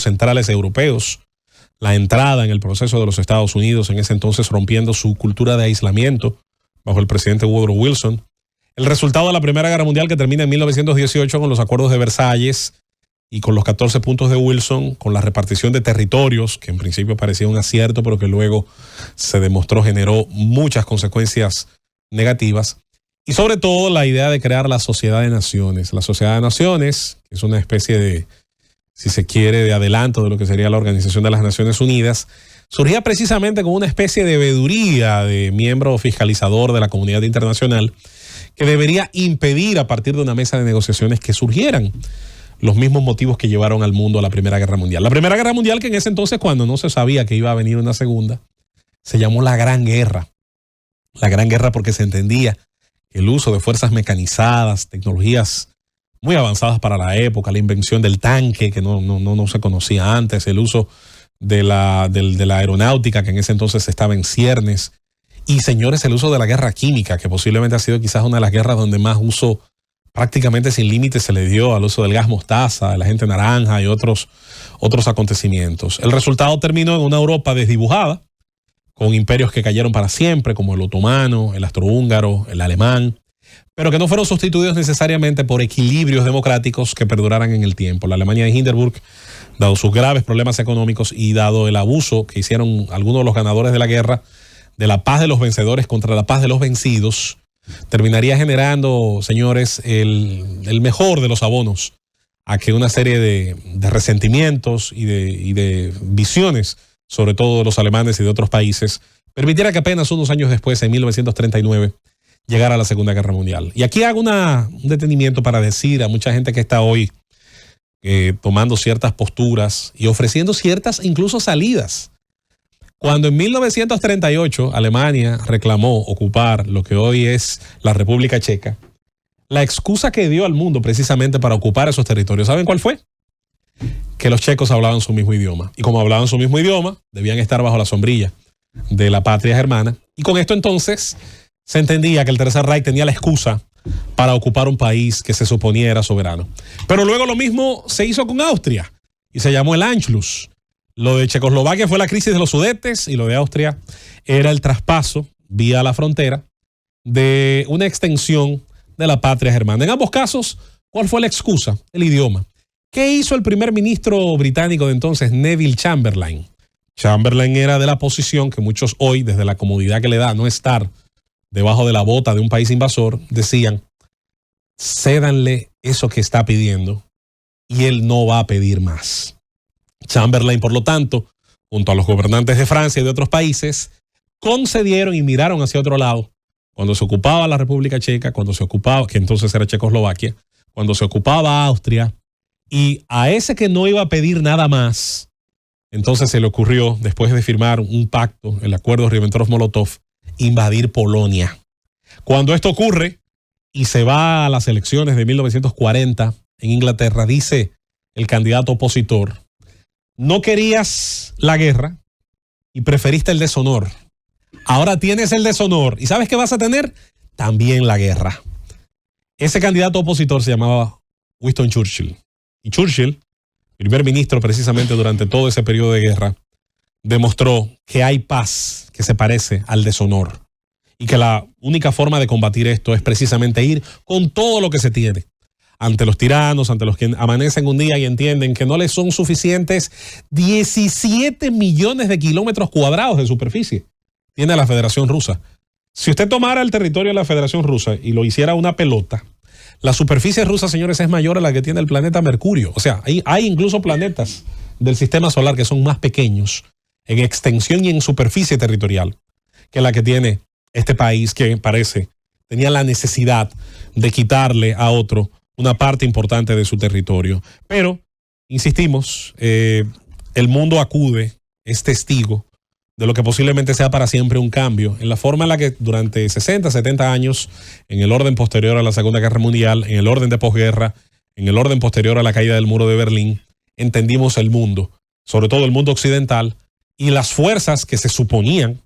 bancos centrales europeos, la entrada en el proceso de los Estados Unidos, en ese entonces rompiendo su cultura de aislamiento bajo el presidente Woodrow Wilson. El resultado de la Primera Guerra Mundial, que termina en 1918 con los acuerdos de Versalles y con los 14 puntos de Wilson, con la repartición de territorios, que en principio parecía un acierto, pero que luego se demostró generó muchas consecuencias negativas. Y sobre todo la idea de crear la Sociedad de Naciones. La Sociedad de Naciones, que es una especie de, si se quiere, de adelanto de lo que sería la Organización de las Naciones Unidas, surgía precisamente como una especie de veeduría de miembro fiscalizador de la comunidad internacional que debería impedir a partir de una mesa de negociaciones que surgieran los mismos motivos que llevaron al mundo a la Primera Guerra Mundial. La Primera Guerra Mundial, que en ese entonces, cuando no se sabía que iba a venir una segunda, se llamó la Gran Guerra. La Gran Guerra porque se entendía que el uso de fuerzas mecanizadas, tecnologías muy avanzadas para la época, la invención del tanque, que no se conocía antes, el uso de la aeronáutica, que en ese entonces estaba en ciernes, y señores, el uso de la guerra química, que posiblemente ha sido quizás una de las guerras donde más uso prácticamente sin límites se le dio al uso del gas mostaza, el agente naranja y otros acontecimientos. El resultado terminó en una Europa desdibujada, con imperios que cayeron para siempre, como el otomano, el austrohúngaro, el alemán, pero que no fueron sustituidos necesariamente por equilibrios democráticos que perduraran en el tiempo. La Alemania de Hindenburg, dado sus graves problemas económicos y dado el abuso que hicieron algunos de los ganadores de la guerra, de la paz de los vencedores contra la paz de los vencidos, terminaría generando, señores, el mejor de los abonos a que una serie de resentimientos y de visiones, sobre todo de los alemanes y de otros países, permitiera que apenas unos años después, en 1939, llegara a la Segunda Guerra Mundial. Y aquí hago un detenimiento para decir a mucha gente que está hoy tomando ciertas posturas y ofreciendo ciertas incluso salidas. Cuando en 1938 Alemania reclamó ocupar lo que hoy es la República Checa, la excusa que dio al mundo precisamente para ocupar esos territorios, ¿saben cuál fue? Que los checos hablaban su mismo idioma. Y como hablaban su mismo idioma, debían estar bajo la sombrilla de la patria germana. Y con esto entonces se entendía que el Tercer Reich tenía la excusa para ocupar un país que se suponía era soberano. Pero luego lo mismo se hizo con Austria y se llamó el Anschluss. Lo de Checoslovaquia fue la crisis de los Sudetes y lo de Austria era el traspaso vía la frontera de una extensión de la patria germana. En ambos casos, ¿cuál fue la excusa? El idioma. ¿Qué hizo el primer ministro británico de entonces, Neville Chamberlain? Chamberlain era de la posición que muchos hoy, desde la comodidad que le da no estar debajo de la bota de un país invasor, decían, cédanle eso que está pidiendo y él no va a pedir más. Chamberlain, por lo tanto, junto a los gobernantes de Francia y de otros países, concedieron y miraron hacia otro lado cuando se ocupaba la República Checa, cuando se ocupaba, que entonces era Checoslovaquia, cuando se ocupaba Austria, y a ese que no iba a pedir nada más, entonces se le ocurrió, después de firmar un pacto, el acuerdo Ribbentrop-Molotov, invadir Polonia. Cuando esto ocurre y se va a las elecciones de 1940 en Inglaterra, dice el candidato opositor, no querías la guerra y preferiste el deshonor. Ahora tienes el deshonor y ¿sabes qué vas a tener? También la guerra. Ese candidato opositor se llamaba Winston Churchill. Y Churchill, primer ministro precisamente durante todo ese periodo de guerra, demostró que hay paz que se parece al deshonor y que la única forma de combatir esto es precisamente ir con todo lo que se tiene ante los tiranos, ante los que amanecen un día y entienden que no les son suficientes 17 millones de kilómetros cuadrados de superficie. Tiene la Federación Rusa. Si usted tomara el territorio de la Federación Rusa y lo hiciera una pelota, la superficie rusa, señores, es mayor a la que tiene el planeta Mercurio. O sea, hay incluso planetas del sistema solar que son más pequeños en extensión y en superficie territorial que la que tiene este país que tenía la necesidad de quitarle a otro una parte importante de su territorio. Pero, insistimos, el mundo acude, es testigo de lo que posiblemente sea para siempre un cambio en la forma en la que durante 60, 70 años, en el orden posterior a la Segunda Guerra Mundial, en el orden de posguerra, en el orden posterior a la caída del muro de Berlín, entendimos el mundo, sobre todo el mundo occidental, y las fuerzas que se suponían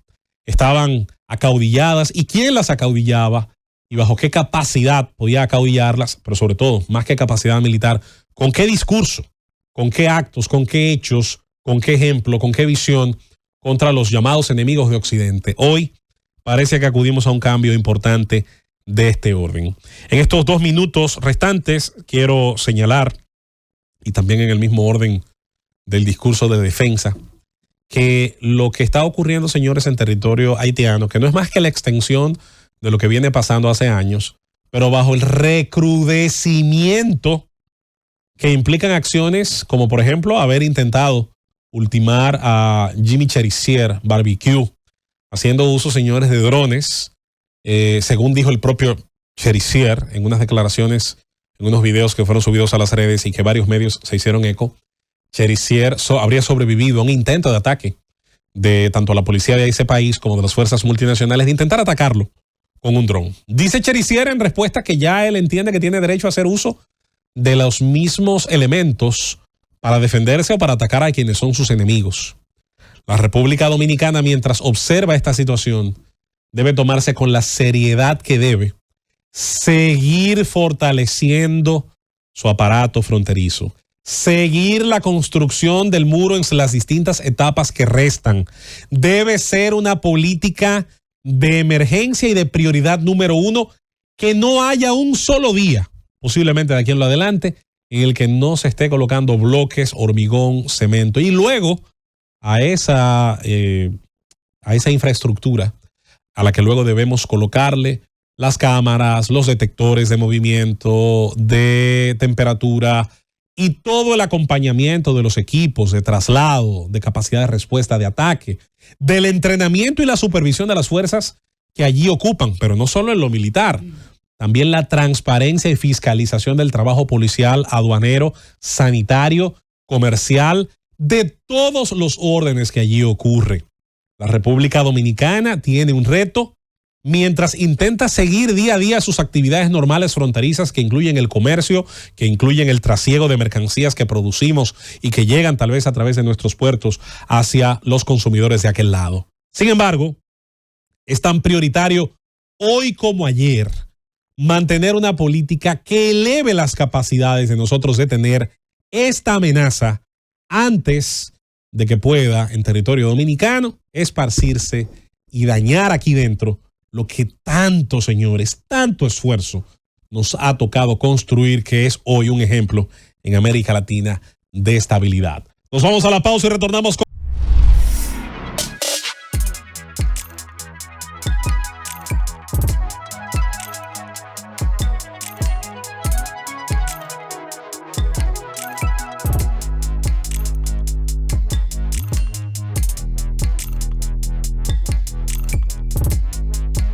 estaban acaudilladas, y quién las acaudillaba, y bajo qué capacidad podía acaudillarlas, pero sobre todo, más que capacidad militar, con qué discurso con qué actos, con qué hechos, con qué ejemplo, con qué visión contra los llamados enemigos de Occidente. Hoy parece que acudimos a un cambio importante de este orden. En estos 2 minutos restantes quiero señalar, y también en el mismo orden del discurso de defensa, que lo que está ocurriendo, señores, en territorio haitiano, que no es más que la extensión de lo que viene pasando hace años, pero bajo el recrudecimiento que implican acciones como, por ejemplo, haber intentado ultimar a Jimmy Cherizier Barbecue, haciendo uso, señores, de drones, según dijo el propio Cherizier en unas declaraciones, en unos videos que fueron subidos a las redes y que varios medios se hicieron eco. Cherizier habría sobrevivido a un intento de ataque de tanto la policía de ese país como de las fuerzas multinacionales de intentar atacarlo con un dron. Dice Cherizier en respuesta que ya él entiende que tiene derecho a hacer uso de los mismos elementos para defenderse o para atacar a quienes son sus enemigos. La República Dominicana, mientras observa esta situación, debe tomarse con la seriedad que debe, seguir fortaleciendo su aparato fronterizo, seguir la construcción del muro en las distintas etapas que restan. Debe ser una política de emergencia y de prioridad número 1, que no haya un solo día, posiblemente de aquí en lo adelante, en el que no se esté colocando bloques, hormigón, cemento. Y luego a esa infraestructura a la que luego debemos colocarle las cámaras, los detectores de movimiento, de temperatura y todo el acompañamiento de los equipos de traslado, de capacidad de respuesta de ataque, del entrenamiento y la supervisión de las fuerzas que allí ocupan, pero no solo en lo militar. También la transparencia y fiscalización del trabajo policial, aduanero, sanitario, comercial, de todos los órdenes que allí ocurre. La República Dominicana tiene un reto mientras intenta seguir día a día sus actividades normales fronterizas, que incluyen el comercio, que incluyen el trasiego de mercancías que producimos y que llegan tal vez a través de nuestros puertos hacia los consumidores de aquel lado. Sin embargo, es tan prioritario hoy como ayer mantener una política que eleve las capacidades de nosotros de tener esta amenaza antes de que pueda en territorio dominicano esparcirse y dañar aquí dentro lo que tanto, señores, tanto esfuerzo nos ha tocado construir, que es hoy un ejemplo en América Latina de estabilidad. Nos vamos a la pausa y retornamos con